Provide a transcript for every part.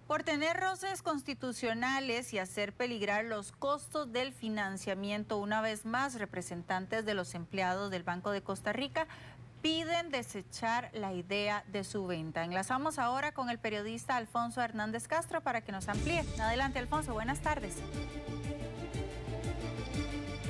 Por tener roces constitucionales y hacer peligrar los costos del financiamiento, una vez más, representantes de los empleados del Banco de Costa Rica piden desechar la idea de su venta. Enlazamos ahora con el periodista Alfonso Hernández Castro para que nos amplíe. Adelante, Alfonso, buenas tardes.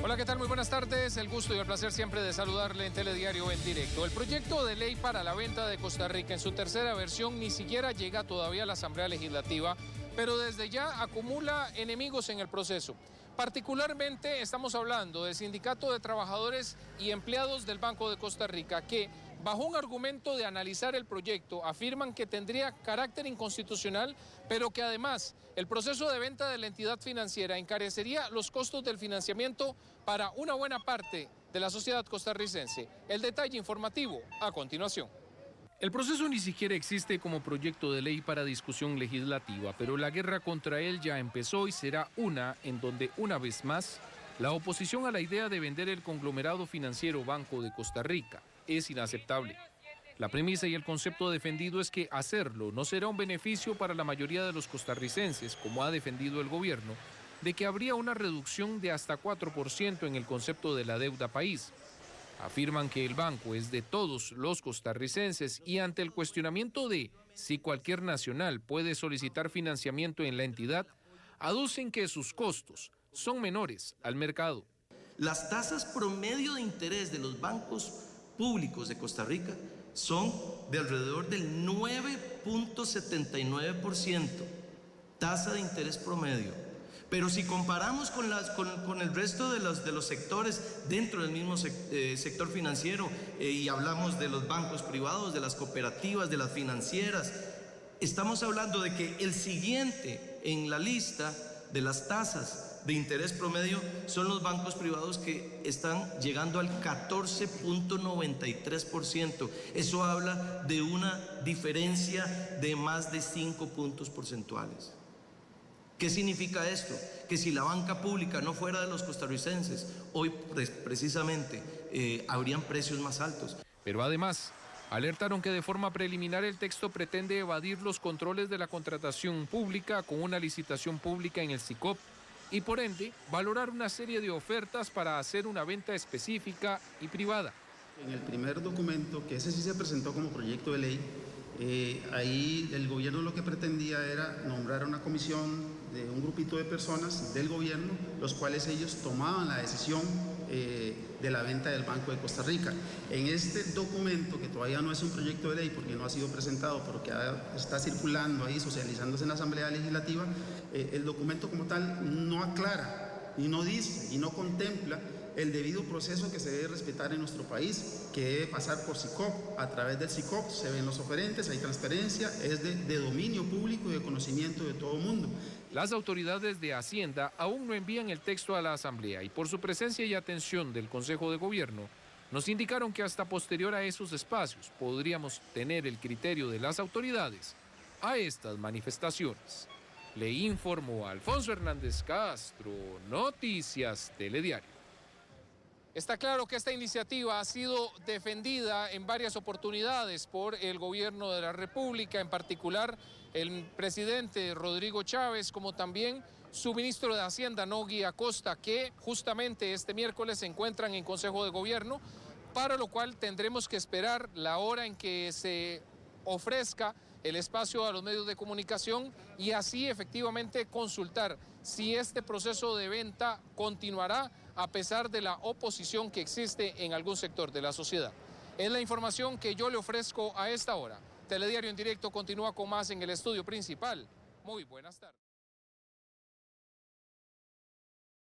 Hola, ¿qué tal? Muy buenas tardes. El gusto y el placer siempre de saludarle en Telediario en directo. El proyecto de ley para la venta de Costa Rica en su tercera versión ni siquiera llega todavía a la Asamblea Legislativa, pero desde ya acumula enemigos en el proceso. Particularmente estamos hablando del Sindicato de Trabajadores y Empleados del Banco de Costa Rica, que bajo un argumento de analizar el proyecto afirman que tendría carácter inconstitucional, pero que además el proceso de venta de la entidad financiera encarecería los costos del financiamiento para una buena parte de la sociedad costarricense. El detalle informativo a continuación. El proceso ni siquiera existe como proyecto de ley para discusión legislativa, pero la guerra contra él ya empezó y será una en donde, una vez más, la oposición a la idea de vender el conglomerado financiero Banco de Costa Rica es inaceptable. La premisa y el concepto defendido es que hacerlo no será un beneficio para la mayoría de los costarricenses, como ha defendido el gobierno, de que habría una reducción de hasta 4% en el concepto de la deuda país. Afirman que el banco es de todos los costarricenses y ante el cuestionamiento de si cualquier nacional puede solicitar financiamiento en la entidad, aducen que sus costos son menores al mercado. Las tasas promedio de interés de los bancos públicos de Costa Rica son de alrededor del 9.79%, tasa de interés promedio. Pero si comparamos con el resto de los sectores dentro del mismo sector financiero y hablamos de los bancos privados, de las cooperativas, de las financieras, estamos hablando de que el siguiente en la lista de las tasas de interés promedio son los bancos privados que están llegando al 14.93%. Eso habla de una diferencia de más de 5 puntos porcentuales. ¿Qué significa esto? Que si la banca pública no fuera de los costarricenses, hoy precisamente habrían precios más altos. Pero además, alertaron que de forma preliminar el texto pretende evadir los controles de la contratación pública con una licitación pública en el SICOP y por ende valorar una serie de ofertas para hacer una venta específica y privada. En el primer documento, que ese sí se presentó como proyecto de ley, ahí el gobierno lo que pretendía era nombrar una comisión de un grupito de personas del gobierno, los cuales ellos tomaban la decisión de la venta del Banco de Costa Rica. En este documento, que todavía no es un proyecto de ley porque no ha sido presentado, pero que está circulando ahí, socializándose en la Asamblea Legislativa, el documento como tal no aclara y no dice y no contempla el debido proceso que se debe respetar en nuestro país, que debe pasar por SICOP. A través del SICOP se ven los oferentes, hay transparencia, es de dominio público y de conocimiento de todo el mundo. Las autoridades de Hacienda aún no envían el texto a la Asamblea y por su presencia y atención del Consejo de Gobierno, nos indicaron que hasta posterior a esos espacios podríamos tener el criterio de las autoridades a estas manifestaciones. Le informó Alfonso Hernández Castro, Noticias Telediario. Está claro que esta iniciativa ha sido defendida en varias oportunidades por el gobierno de la República, en particular el presidente Rodrigo Chávez, como también su ministro de Hacienda, Nogui Acosta, que justamente este miércoles se encuentran en Consejo de Gobierno, para lo cual tendremos que esperar la hora en que se ofrezca el espacio a los medios de comunicación y así efectivamente consultar si este proceso de venta continuará a pesar de la oposición que existe en algún sector de la sociedad. Es la información que yo le ofrezco a esta hora. Telediario en directo continúa con más en el estudio principal. Muy buenas tardes.